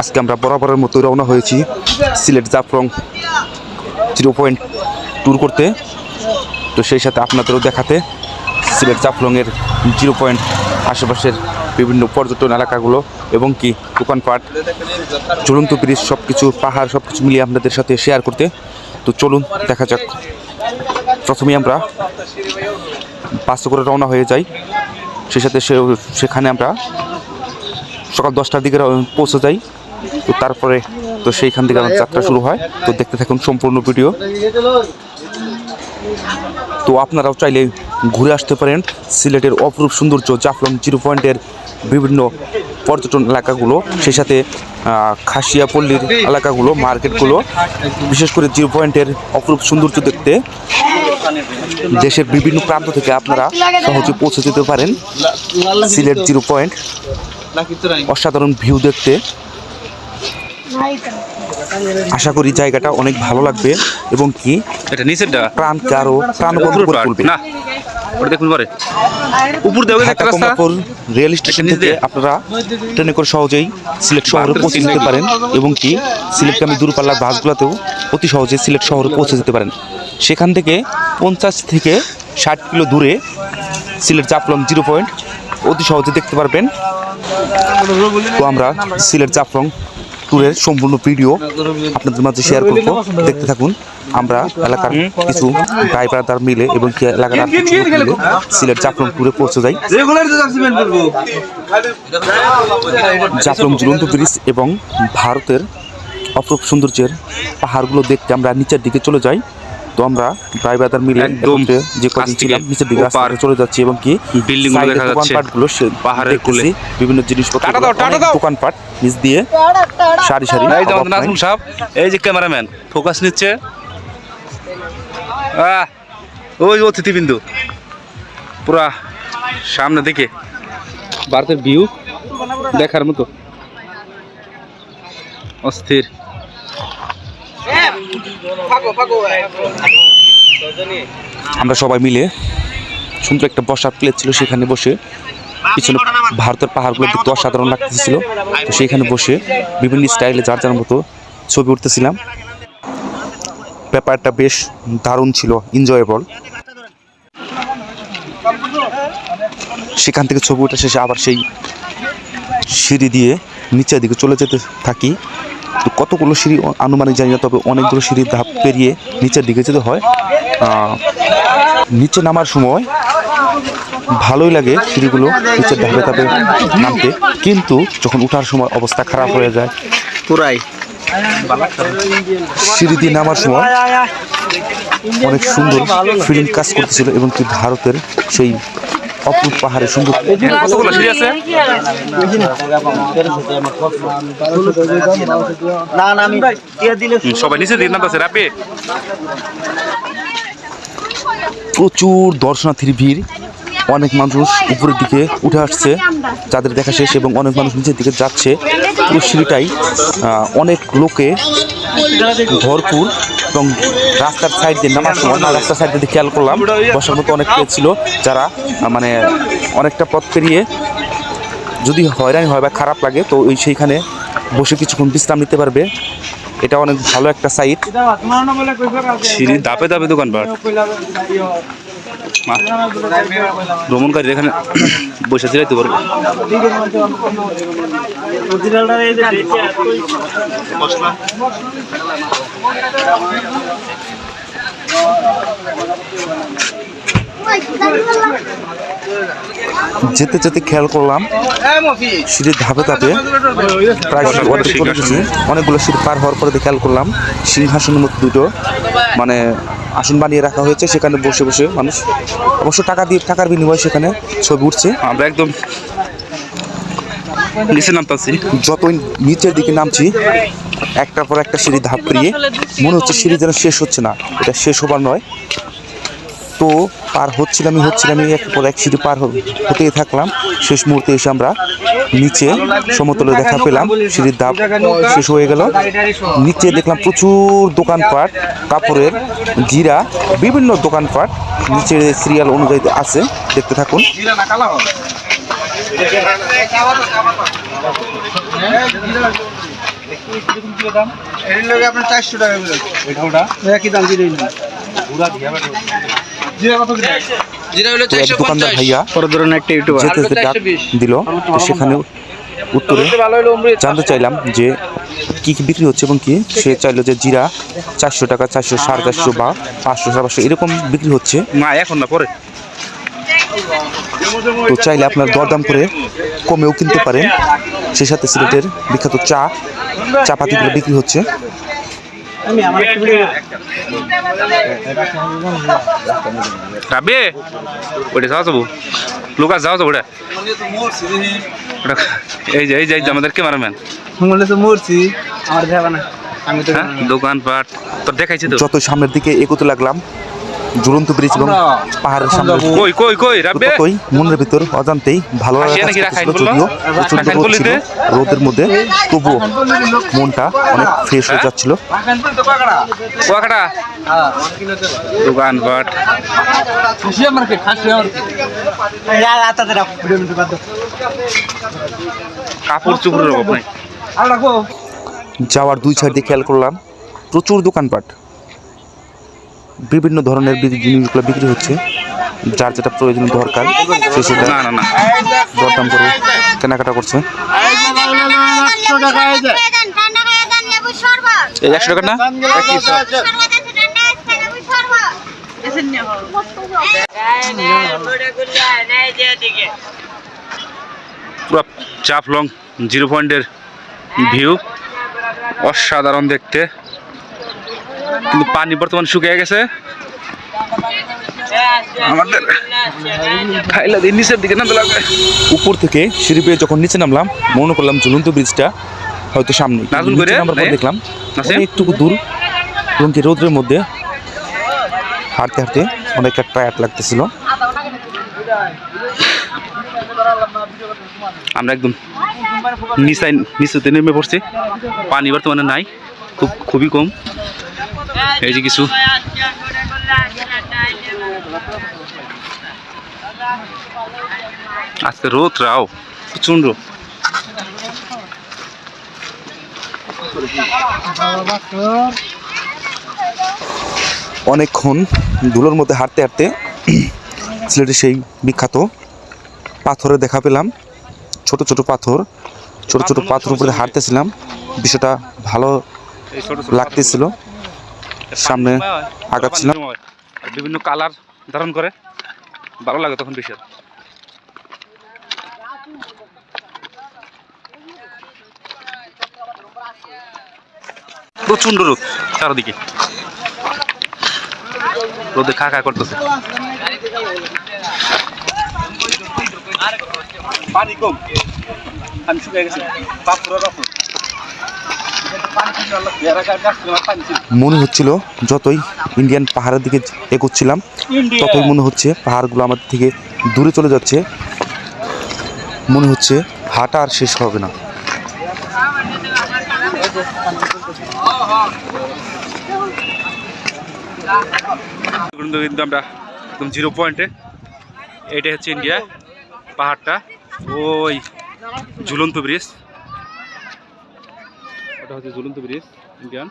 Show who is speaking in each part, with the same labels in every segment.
Speaker 1: আজকে আমরা বরাবরের মতো রওনা হয়েছি সিলেট জাফলং 0 পয়েন্ট ট্যুর করতে। তো সেই সাথে আপনাদেরও দেখাতে সিলেট জাফলংয়ের 0 পয়েন্ট আশেপাশের বিভিন্ন পর্যটন এলাকাগুলো এবং কি দোকানপাট, ঝুলন্ত ব্রিজ, সব কিছু, পাহাড়, সব কিছু মিলিয়ে আপনাদের সাথে শেয়ার করতে। তো চলুন দেখা যাক। প্রথমেই আমরা বাসে করে রওনা হয়ে যাই। সেই সাথে সেখানে আমরা সকাল 10টার দিকে পৌঁছে যাই। তো তারপরে তো সেইখান থেকে আমার যাত্রা শুরু হয়। তো দেখতে থাকুন সম্পূর্ণ ভিডিও। তো আপনারাও চাইলে ঘুরে আসতে পারেন সিলেটের অপরূপ সৌন্দর্য জাফলং 0 পয়েন্টের বিভিন্ন পর্যটন এলাকাগুলো, সেই সাথে খাসিয়া পল্লীর এলাকাগুলো, মার্কেটগুলো। বিশেষ করে 0 পয়েন্টের অপরূপ সৌন্দর্য দেখতে দেশের বিভিন্ন প্রান্ত থেকে আপনারা সহজে পৌঁছে যেতে পারেন সিলেট 0 পয়েন্ট। অসাধারণ ভিউ দেখতে আশা করি জায়গাটা অনেক ভালো লাগবে এবং কি
Speaker 2: এটা নিচেরটা
Speaker 1: প্রাণকে আরো প্রাণবন্ত করে তুলবে।
Speaker 2: না ওটা দেখুন পরে উপর দেওয়া একটা রাস্তা
Speaker 1: রেল স্টেশন থেকে আপনারা ট্রেনে করে সহজেই সিলেট শহরে পৌঁছে যেতে পারেন এবং কি সিলেটগামী দূরপাল্লার বাসগুলোতেও অতি সহজে সিলেট শহরে পৌঁছে যেতে পারেন। সেখান থেকে 50 থেকে 60 কিলো দূরে সিলেট জাফলং 0 পয়েন্ট অতি সহজে দেখতে পারবেন। তো আমরা সিলেট জাফলং ট্যুরের সম্পূর্ণ ভিডিও আপনাদের মাঝে শেয়ার করব, দেখতে থাকুন। আমরা এলাকার কিছু ড্রাইভারদার মিলে এবং এলাকার কিছু মিলে সিলেট জাফলং ট্যুরে পৌঁছে যাই। জাফলং ঝুলন্ত ব্রিজ এবং ভারতের অপরূপ সৌন্দর্যের পাহাড়গুলো দেখতে আমরা নিচের দিকে চলে যাই। তো আমরা ড্রাইভারদার মিলে যে কদিন ছিলাম নিচের দিকে চলে যাচ্ছি এবং কি দোকানপাটগুলো পাহাড়ের কোলে বিভিন্ন জিনিসপত্র, দোকানপাট নিচ দিয়ে সারি সারি।
Speaker 2: এই যে ক্যামেরাম্যান ফোকাস নিচ্ছে, ওই অতিথিবিন্দু পুরা সামনে দিকে ভারতের ভিউ দেখার মতো অস্থির।
Speaker 1: আমরা সবাই মিলে সুন্দর একটা বসার প্লেস ছিল, সেখানে বসে পিছনে ভারতের পাহাড়গুলো দেখতে অসাধারণ লাগতেছিল। তো সেইখানে বসে বিভিন্ন স্টাইলে যার যার মতো ছবি উঠতেছিলাম। ব্যাপারটা বেশ দারুণ ছিল, এনজয়েবল। সেখান থেকে ছবি ওঠা শেষে আবার সেই সিঁড়ি দিয়ে নিচের দিকে চলে যেতে থাকি। তো কতগুলো সিঁড়ি আনুমানিক জানি না, তবে অনেকগুলো সিঁড়ির ধাপ পেরিয়ে নিচের দিকে যেতে হয়। নিচে নামার সময় ভালোই লাগে সিঁড়িগুলো নিচের ধাপে ধাপে নামতে, কিন্তু যখন ওঠার সময় অবস্থা খারাপ হয়ে যায় পুরাই। সিঁড়ি দিয়ে নামার সময় অনেক সুন্দর ফিলিং কাজ করতেছিল এবং কি ভারতের সেই অপরূপ পাহাড়ের সুন্দর।
Speaker 2: সবাই নিচে দিয়ে নামতেছে রাপে।
Speaker 1: প্রচুর দর্শনার্থীর ভিড়, অনেক মানুষ উপরের দিকে উঠে আসছে যাদের দেখা শেষ এবং অনেক মানুষ নিচের দিকে যাচ্ছে। পুরো সিঁড়িটাই অনেক লোকে ভরপুর এবং রাস্তার সাইড দিয়ে নামার সময় রাস্তার সাইড দিয়ে খেয়াল করলাম বসার মতো অনেক প্লেস ছিল, যারা মানে অনেকটা পথ পেরিয়ে যদি হয়রানি হয় বা খারাপ লাগে তো ওই সেইখানে বসে কিছুক্ষণ বিশ্রাম নিতে পারবে। এটা অনেক ভালো একটা সাইট।
Speaker 2: সিঁড়ি ধাপে ধাপে দোকানপাট, ভ্রমণকারী এখানে বসে যাইতে পারবে।
Speaker 1: যেতে যেতে খেয়াল করলাম সিঁড়ির ধাপে ধাপে প্রায় অনেকগুলো সিঁড়ি পার হওয়ার পরে খেয়াল করলাম সিংহাসনের মতো দুটো মানে আসন বানিয়ে রাখা হয়েছে, সেখানে বসে বসে মানুষ অবশ্য টাকার বিনিময়ে সেখানে ছবি উঠছে।
Speaker 2: আমরা একদম নিচে নামতাছি,
Speaker 1: যতই নিচের দিকে নামছি একটার পর একটা সিঁড়ি ধাপ পেরিয়ে মনে হচ্ছে সিঁড়ি যেন শেষ হচ্ছে না, এটা শেষ হবার নয়। তো পার হচ্ছিলামই একের পর এক সিঁড়ি পার হতেই থাকলাম। শেষ মুহূর্তে এসে আমরা নিচে সমতলে দেখা পেলাম, সিঁড়ির ধাপ শেষ হয়ে গেল। নিচে দেখলাম প্রচুর দোকানপাট, কাপড়ের, জিরা, বিভিন্ন দোকানপাট নিচে সিরিয়াল অনুযায়ী আছে, দেখতে থাকুন।
Speaker 3: আপনার 400 টাকা করে একই দাম দিলেই না জিরা কত করে জিরা হলো
Speaker 1: তো এক দোকানদার ভাইয়া
Speaker 3: বড় ধরনের একটা ইউটিউবার
Speaker 1: যেতে যেতে ডাক দিল, তো সেখানে উত্তরে জানতে চাইলাম যে কি কি বিক্রি হচ্ছে এবং কি সে চাইলো যে জিরা 400 টাকা, 400, 450 বা 500, 700 এরকম বিক্রি হচ্ছে।
Speaker 2: না এখন না, পরে।
Speaker 1: তো চাইলে আপনার দরদাম করে কমেও কিনতে পারেন। সেই সাথে সিলেটের বিখ্যাত চা পাতিগুলো বিক্রি হচ্ছে।
Speaker 3: আমি আমার একটু ভিডিও
Speaker 2: রাবে ওটা যাওয়া যাবো, লুকাস যাওয়া যাবো ওটা। এই যে আমাদের ক্যামেরাম্যান।
Speaker 3: মনে তো মরছি আমার দেখাবা না আমি তো
Speaker 2: দোকানপাট তোর দেখাইছি তো।
Speaker 1: যত সামনের দিকে এগোতে লাগলাম, ঝুলন্ত ব্রিজ এবং পাহাড়ের সামনে
Speaker 2: কই রাবে
Speaker 1: ততই মনের ভিতর অজান্তেই ভালো লাগা কাজ করতেছিল। যদিও প্রচন্ড রোদ ছিল, রোদের মধ্যে তবুও মনটা অনেক ফ্রেশ হয়ে যাচ্ছিল।
Speaker 2: কুয়াকাটা দোকানপাট কাপড় চোপড়ের অভাব নাই।
Speaker 1: যাওয়ার দুই সাইডে খেয়াল করলাম প্রচুর দোকানপাট, বিভিন্ন ধরনের জিনিসগুলো বিক্রি হচ্ছে। যার যেটা প্রয়োজন দরকার সে সেটা
Speaker 2: না
Speaker 1: দরদাম করে কেনাকাটা করছে।
Speaker 2: এই 100 টাকা না, পুরো জাফলং 0 পয়েন্টের ভিউ অসাধারণ দেখতে, কিন্তু পানি বর্তমান শুকিয়ে গেছে। আমাদের খাইলা দিন নিচের দিকে নামতে লাগবে।
Speaker 1: উপর থেকে সিঁড়ি বেয়ে যখন নিচে নামলাম মনে করলাম ঝুলন্ত ব্রিজটা হয়তো সামনে।
Speaker 2: নাজুল করে
Speaker 1: দেখলাম
Speaker 2: নাসিম?
Speaker 1: একটু দূর এবং কি রোদের মধ্যে হাঁটতে হাঁটতে অনেকটা টায়ার্ড লাগতেছিল।
Speaker 2: আমরা একদম নিচেতে নেমে পড়ছি। পানি বর্তমানে নাই, খুবই কম। এই যে কিছু আজকে রোদ রাও প্রচন্ড।
Speaker 1: অনেকক্ষণ ধুলোর মধ্যে হাঁটতে হাঁটতে সিলেটের সেই বিখ্যাত পাথরে দেখা পেলাম। ছোট ছোট পাথর উপরে হাঁটতেছিলাম, বিষয়টা ভালো লাগতেছিল। সামনে আগাচ্ছিলাম।
Speaker 2: বিভিন্ন কালার ধারণ করে, ভালো লাগে তখন বিশাল। প্রচন্ড রোদ চারদিকে, রোদে খা করতেছে। পানি কম, আমি শুকিয়ে গেছি।
Speaker 1: মনে হচ্ছিল যতই ইন্ডিয়ান পাহাড়ের দিকে এগোচ্ছিলাম ততই মনে হচ্ছে পাহাড়গুলো আমাদের থেকে দূরে চলে যাচ্ছে। মনে হচ্ছে হাঁটা আর শেষ হবে না।
Speaker 2: কিন্তু আমরা একদম 0 পয়েন্টে। এইটাই হচ্ছে ইন্ডিয়া পাহাড়টা, ওই ঝুলন্ত ব্রিজ, ওটা হচ্ছে ঝুলন্ত ব্রিজ ইন্ডিয়ান।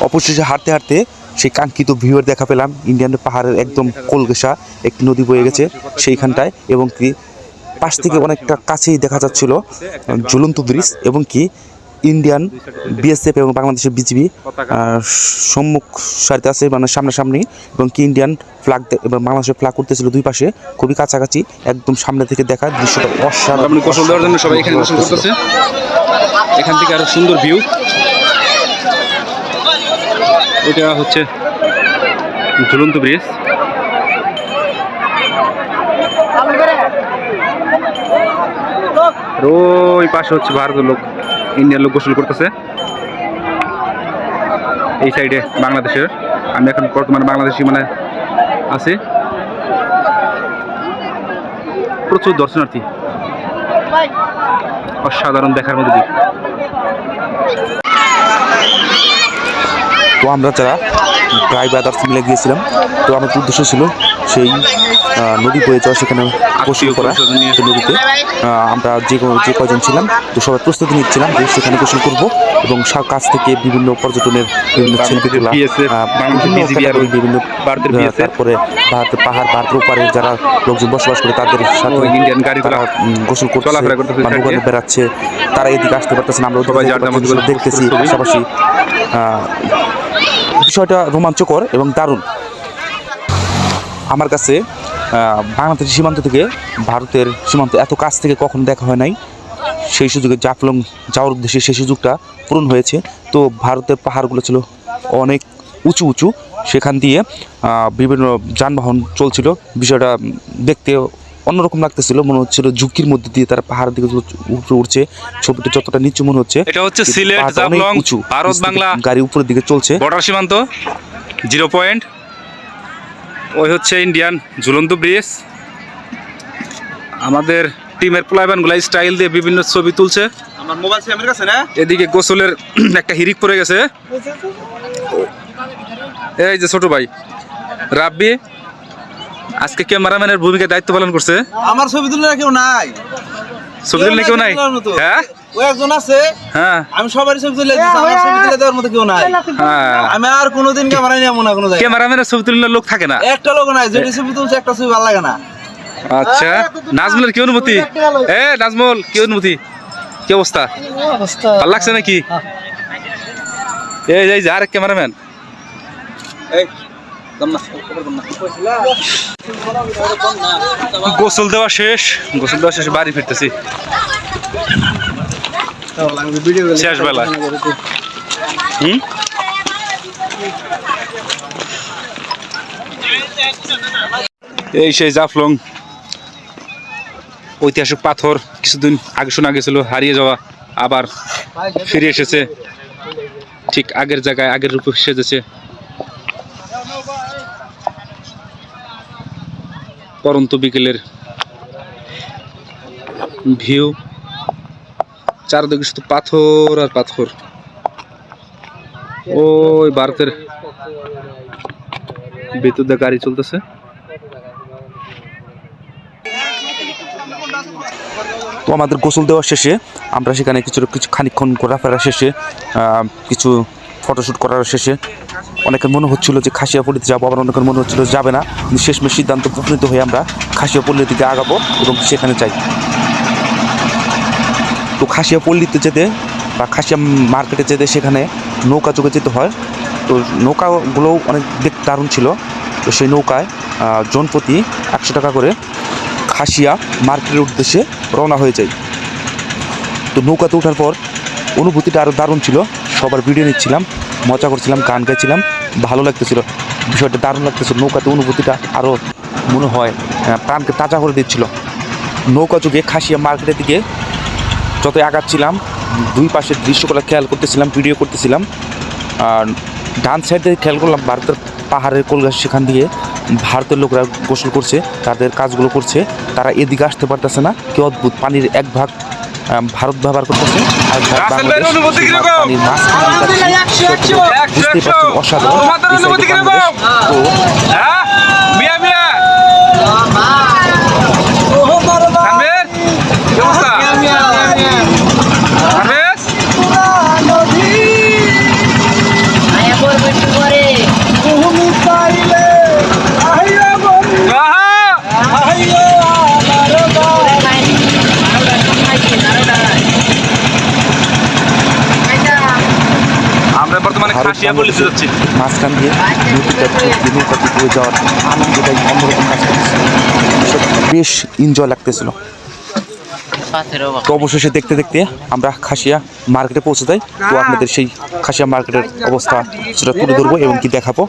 Speaker 1: অবশেষে হাঁটতে হাঁটতে সেই কাঙ্ক্ষিত ভিউয়ের দেখা পেলাম। ইন্ডিয়ান পাহাড়ের একদম কোলঘেঁষা একটি নদী বয়ে গেছে সেইখানটায়, এবং কি পাশ থেকে অনেকটা কাছেই দেখা যাচ্ছিল ঝুলন্ত ব্রিজ, এবং কি ইন্ডিয়ান বিএসএফ এবং বাংলাদেশের বিজিবি সম্মুখ সারিতে আছে, মানে সামনাসামনি, এবং কি ইন্ডিয়ান ফ্ল্যাগ এবং বাংলাদেশের ফ্ল্যাগ করতেছিল দুই পাশে, খুবই কাছাকাছি। একদম সামনে থেকে দেখা দৃশ্যটা অসাধারণ।
Speaker 2: গোসল দেওয়ার জন্য সবাই এখানে গোসল করতেছে। এখান থেকে আরো সুন্দর ভিউ। এটা হচ্ছে ঝুলন্ত ব্রিজ। ওই পাশে হচ্ছে ভারতের লোক, ইন্ডিয়ান লোক গোসল করতেছে। এই সাইডে বাংলাদেশের, আমি এখন বর্তমানে বাংলাদেশি মানে আছি। প্রচুর দর্শনার্থী, অসাধারণ দেখার মধ্যে দিক।
Speaker 1: তো আমরা যারা প্রায় ব্রাদার্স মিলে গিয়েছিলাম, তো আমাদের উদ্দেশ্য ছিল সেই নদী বয়ে যাওয়া, সেখানে গোসল করা। সেই নদীতে আমরা যে কয়জন ছিলাম, তো সবাই প্রস্তুতি নিচ্ছিলাম যে সেখানে গোসল করব এবং কাছ থেকে বিভিন্ন পর্যটনের বিভিন্ন ছেলেপেলেরা বিভিন্ন তারপরে পাহাড় ভারতের ওপারে যারা লোকজন বসবাস করে তাদের সাথে তারা গোসল করছে, নৌকাতে বেড়াচ্ছে, তারা এদিকে আসতে পারতেছে না, আমরা দেখতেছি। পাশাপাশি বিষয়টা রোমাঞ্চকর এবং দারুণ। আমার কাছে বাংলাদেশের সীমান্ত থেকে ভারতের সীমান্ত এত কাছ থেকে কখনো দেখা হয় নাই। সেই সুযোগে জাফলং যাওয়ার উদ্দেশ্যে সেই সুযোগটা পূরণ হয়েছে। তো ভারতের পাহাড়গুলো ছিল অনেক উঁচু উঁচু, সেখান দিয়ে বিভিন্ন যানবাহন চলছিল। বিষয়টা দেখতে অন্যরকম লাগতেছিল, মনে হচ্ছিল ঝুঁকির মধ্যে দিয়ে তারা পাহাড়ের দিকে উপরে উঠছে। ছবিটা যতটা নিচু মনে হচ্ছে,
Speaker 2: এটা হচ্ছে সিলেট জাফলং ভারত বাংলা
Speaker 1: গাড়ি উপরের দিকে চলছে,
Speaker 2: বর্ডার সীমান্ত 0 পয়েন্ট। ওই হচ্ছে ইন্ডিয়ান ঝুলন্ত ব্রিজ। আমাদের টিমের প্লাইবানগুলা স্টাইল দিয়ে বিভিন্ন ছবি তুলছে।
Speaker 3: আমার মোবাইল সিমের কাছে না,
Speaker 2: এদিকে গোসলের একটা হিরিক পড়ে গেছে। এই যে ছোট ভাই রাব্বি আজকে ক্যামেরাম্যানের ভূমিকা দায়িত্ব পালন করছে।
Speaker 3: আমার ছবি তুলে কেউ নাই,
Speaker 2: ছবি তুললে কেউ নাই? হ্যাঁ
Speaker 3: ওই একজন আছে,
Speaker 2: হ্যাঁ
Speaker 3: আমি সবারই ছবি তুলে দিচ্ছি, আমার ছবি তুলে দেওয়ার মতো কেউ নাই।
Speaker 2: হ্যাঁ,
Speaker 3: আমি আর কোনোদিন ক্যামেরা নিয়ে এমন না কোনো জায়গায়,
Speaker 2: ক্যামেরাম্যানের ছবি তুললে লোক থাকে না,
Speaker 3: একটা লোক নাই। যেটি ছবি তুলছে একটা ছবি ভালো লাগে না।
Speaker 2: আচ্ছা, নাজমুলের কি অনুমতি? নাজমুল কি অনুমতি, কি অবস্থা? ভালো লাগছে নাকি? এই যে আরেক ক্যামেরাম্যান। গোসল দেওয়া শেষ, বাড়ি ফিরতেছি শেষ বেলা। এই সেই জাফলং, ঐতিহাসিক পাথর, কিছুদিন আগে শোনা গেছিল হারিয়ে যাওয়া, আবার ফিরে এসেছে ঠিক আগের জায়গায়, আগের রূপে সেজেছে। পরন্ত বিকেলের ভিউ, চারদিকে শুধু পাথর আর পাথর। ওই ভারতের ভিতর দিয়ে গাড়ি চলতেছে।
Speaker 1: তো আমাদের গোসল দেওয়ার শেষে আমরা সেখানে কিছু খানিকক্ষণ ঘোরাফেরা শেষে কিছু ফটোশ্যুট করার শেষে অনেকের মনে হচ্ছিল যে খাসিয়াপল্লিতে যাবো, আবার অনেকের মনে হচ্ছিল যাবে না। কিন্তু শেষমেশ সিদ্ধান্ত উপনীত হয়ে আমরা খাসিয়াপল্লির দিকে আগাবো এবং সেখানে যাই। তো খাসিয়াপল্লিতে যেতে বা খাসিয়া মার্কেটে যেতে সেখানে নৌকা যোগে যেতে হয়। তো নৌকাগুলোও অনেক দেখতে দারুণ ছিল। তো সেই নৌকায় জনপ্রতি 100 টাকা করে খাসিয়া মার্কেটের উদ্দেশ্যে রওনা হয়ে যায়। তো নৌকাতে ওঠার পর অনুভূতিটা আরও দারুণ ছিল। সবার ভিডিও নিচ্ছিলাম, মজা করছিলাম, গান গাইছিলাম, ভালো লাগতেছিল, বিষয়টা দারুণ লাগতেছিল। নৌকাতে অনুভূতিটা আরও মনে হয় প্রাণকে তাজা করে দিচ্ছিল। নৌকা যোগে খাসিয়া মার্কেটের দিকে যতই আগাচ্ছিলাম, দুই পাশের দৃশ্যগুলো খেয়াল করতেছিলাম, ভিডিও করতেছিলাম। আর ডান সাইডে খেয়াল করলাম ভারতের পাহাড়ের কোলগাছ, সেখান দিয়ে ভারতের লোকরা গোসল করছে, তাদের কাজগুলো করছে। তারা এদিকে আসতে পারতেছে না, কি অদ্ভুত। পানির এক ভাগ ভারত ব্যবহার করতেছে, আর পানির বুঝতেই পারছেন অসাধারণ। তো মাঝখান দিয়ে নৌকাতে বয়ে যাওয়ার আনন্দটাই অন্যরকম কাজ করতেছে, বেশ এনজয় লাগতেছিল। তো অবশেষে দেখতে দেখতে আমরা খাসিয়া মার্কেটে পৌঁছে যাই। তো আপনাদের সেই খাসিয়া মার্কেটের অবস্থা সেটা তুলে ধরবো এবং কি দেখাবো।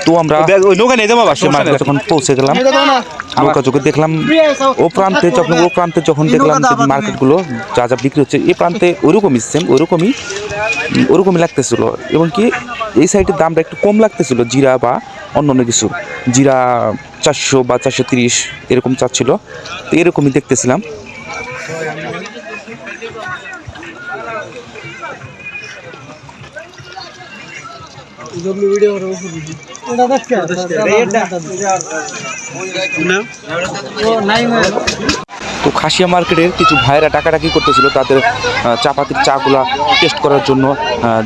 Speaker 1: তো আমরা যখন পৌঁছে গেলাম, নৌকা চোখে দেখলাম ও প্রান্তে, যখন দেখলাম যে মার্কেটগুলো যা যা বিক্রি হচ্ছে, এই প্রান্তে ওইরকমই সেম, ওইরকমই লাগতেছিল। এবং কি এই সাইডের দামটা একটু কম লাগতেছিল, জিরা বা অন্য কিছু, জিরা 400 বা 430 এরকম চাচ্ছিল। তো এরকমই দেখতেছিলাম। তো খাসিয়া মার্কেটের কিছু ভাইরা টাকাটাকি করতেছিল তাদের চাপাতির চাগুলা টেস্ট করার জন্য,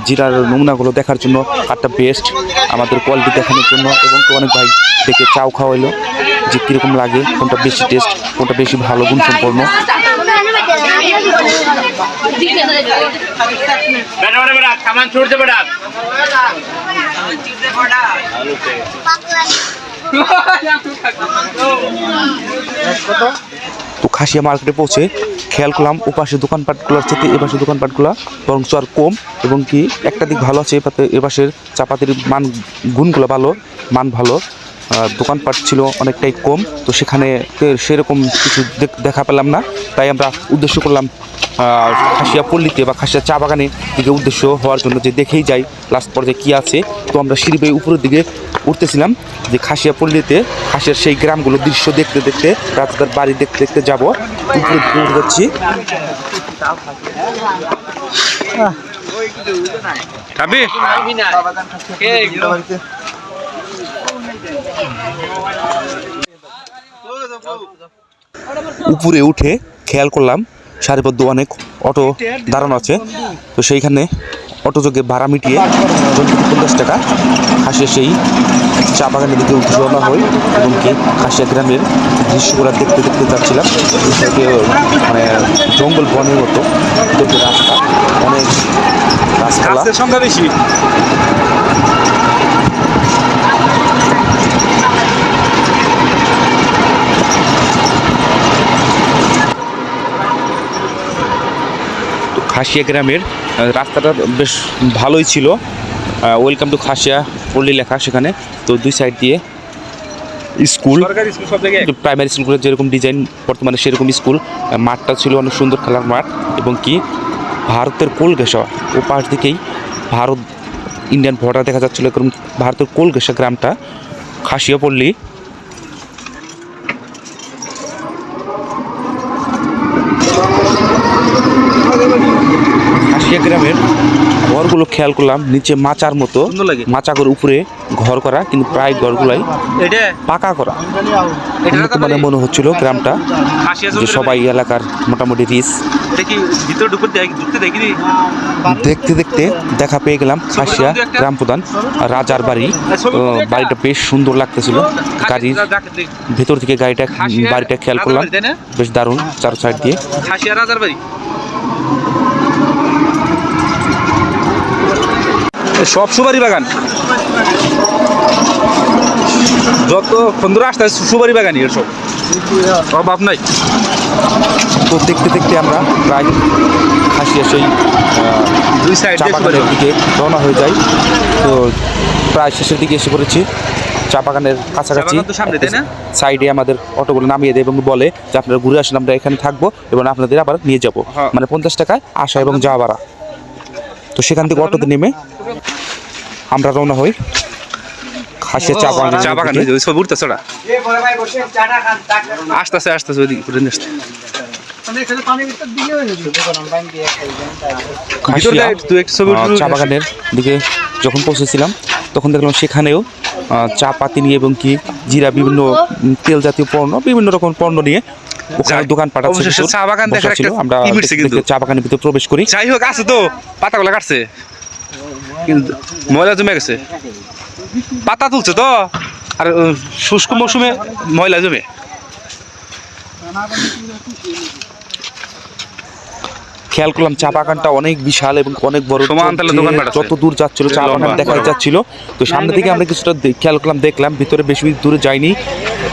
Speaker 1: জিরার নমুনাগুলো দেখার জন্য, কাঠটা বেস্ট আমাদের কোয়ালিটি দেখানোর জন্য, এবং অনেক ভাই থেকে চাও খাওয়াইলো যে কীরকম লাগে, কোনটা বেশি টেস্ট, কোনটা বেশি ভালো গুণসম্পন্ন। তো খাসিয়া মার্কেটে পৌঁছে খেয়াল করলাম ওপাশে দোকানপাটগুলোর চেয়ে এপাশের দোকানপাটগুলো বরং আর কম, এবং কি একটা দিক ভালো আছে, এপাশের চাপাতির মান গুণগুলো ভালো, মান ভালো। দোকানপাট ছিল অনেকটাই কম, তো সেখানে সেরকম কিছু দেখা পেলাম না। তাই আমরা উদ্দেশ্য করলাম খাসিয়া পল্লীতে বা খাসিয়া চা বাগানের দিকে উদ্দেশ্য হওয়ার জন্য, যে দেখেই যাই লাস্ট পর্যায়ে কী আছে। তো আমরা সিঁড়ি বেয়ে উপরের দিকে উঠতেছিলাম যে খাসিয়া পল্লীতে খাসিয়ার সেই গ্রামগুলোর দৃশ্য দেখতে দেখতে, রাস্তার বাড়ি দেখতে দেখতে যাবো। উপরে উঠে যাচ্ছি। উপরে উঠে খেয়াল করলাম সারিবদ্ধ অনেক অটো দাঁড়ানো আছে। তো সেইখানে অটোযোগে ভাড়া মিটিয়ে 50 টাকা খাসিয়া সেই চা বাগানের দিকে রওনা হই, এবং কি খাসিয়া গ্রামের দৃশ্যগুলো দেখতে দেখতে যাচ্ছিলাম। মানে জঙ্গল বনের মতো রাস্তা, অনেক গাছপালা,
Speaker 2: সংখ্যা বেশি।
Speaker 1: খাসিয়া গ্রামের রাস্তাটা বেশ ভালোই ছিল। ওয়েলকাম টু খাসিয়া পল্লী লেখা সেখানে। তো দুই সাইড দিয়ে স্কুল, প্রাইমারি স্কুলের যেরকম ডিজাইন বর্তমানে সেরকম স্কুল। মাঠটা ছিল অনেক সুন্দর খেলার মাঠ, এবং কি ভারতের কোলঘেঁষা ও পাশ দিকেই ভারত ইন্ডিয়ান বর্ডার দেখা যাচ্ছিলো। এরকম ভারতের কোলঘেঁষা গ্রামটা খাসিয়া পল্লী। খাসিয়া গ্রামের ঘরগুলো খেয়াল করলাম নিচে মাচার মতো, মাচাগুলোর উপরে ঘর করা, কিন্তু প্রায় ঘরগুলাই পাকা করা। মানে মনে হচ্ছিল গ্রামটা যে সবাই এলাকার মোটামুটি রিচ। দেখতে দেখতে দেখা পেয়ে গেলাম খাসিয়া গ্রাম প্রধান রাজার বাড়ি। বাড়িটা বেশ সুন্দর লাগতেছিল। গাড়ির ভেতর থেকে বাড়িটা খেয়াল করলাম, বেশ দারুণ, চার সাইড দিয়ে।
Speaker 2: খাসিয়া রাজার বাড়ি সব সুপারি বাগান, যত বন্ধুরা আসতে সুপারি বাগানই এর সব অভাব নাই।
Speaker 1: তো দেখতে দেখতে আমরা প্রায় খাসিয়া সেই
Speaker 2: দুই সাইড
Speaker 1: চা বাগানের দিকে রওনা হয়ে যাই। তো প্রায় শেষের দিকে এসে পড়েছি চা বাগানের কাছাকাছি। সাইডে আমাদের অটোগুলো নামিয়ে দেয় এবং বলে যে আপনারা ঘুরে আসেন, আমরা এখানে থাকবো এবং আপনাদের আবার নিয়ে যাবো। মানে 50 টাকায় আসা এবং যাওয়া ভাড়া। তো সেখান থেকে অটোতে নেমে আমরা রওনা হই খাসিয়া চা বাগান।
Speaker 2: চা বাগান সব উঠতেছে, আসতেছে আসতেছে ওইদিকে
Speaker 1: চা বাগানের দিকে যখন পৌঁছেছিলাম তখন দেখলাম সেখানেও চা পাতি নিয়ে এবং কি জিরা, বিভিন্ন তেল জাতীয় পণ্য, বিভিন্ন রকম পণ্য নিয়ে ওখানে দোকান পাঠাচ্ছে।
Speaker 2: চা বাগান
Speaker 1: ছিল, আমরা চা বাগানের ভিতরে প্রবেশ করি।
Speaker 2: যাই হোক, আছে তো পাতাগুলো কাটছে, কিন্তু ময়লা জমে গেছে। পাতা তুলছে তো, আর শুষ্ক মৌসুমে ময়লা জমে।
Speaker 1: খেয়াল করলাম চা বাগানটা অনেক বিশাল এবং অনেক বড়, যত দূর যাচ্ছিল চা বাগান দেখা যাচ্ছিল। তো সামনে থেকে আমরা কিছুটা খেয়াল করলাম, দেখলাম, ভিতরে বেশি দূরে যাইনি।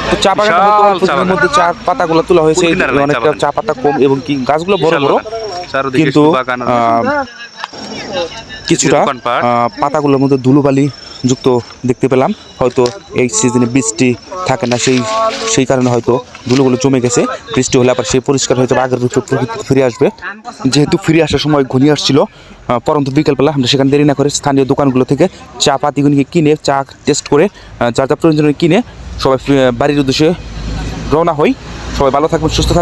Speaker 1: তো চা বাগানের মধ্যে চা পাতাগুলো তোলা হয়েছে, অনেকটা চা পাতা কম এবং কি গাছগুলো বড় বড়, কিন্তু কিছুটা পাতাগুলোর মধ্যে ধুলোবালি যুক্ত দেখতে পেলাম। হয়তো এই সিজনে বৃষ্টি থাকে না, সেই কারণে হয়তো ধুলোগুলো জমে গেছে। বৃষ্টি হলে আবার সেই পরিষ্কার হয়ে যাবে, আগের প্রকৃতি ফিরে আসবে। যেহেতু ফিরে আসার সময় ঘনিয়ে আসছিল পরন্ত বিকেলবেলা, আমরা সেখানে দেরি না করে স্থানীয় দোকানগুলো থেকে চা পাতিগুলিকে কিনে, চা টেস্ট করে, যা যা প্রয়োজনীয় কিনে সবাই বাড়ির উদ্দেশ্যে রওনা হই। সবাই ভালো থাকবেন, সুস্থ থাকবেন।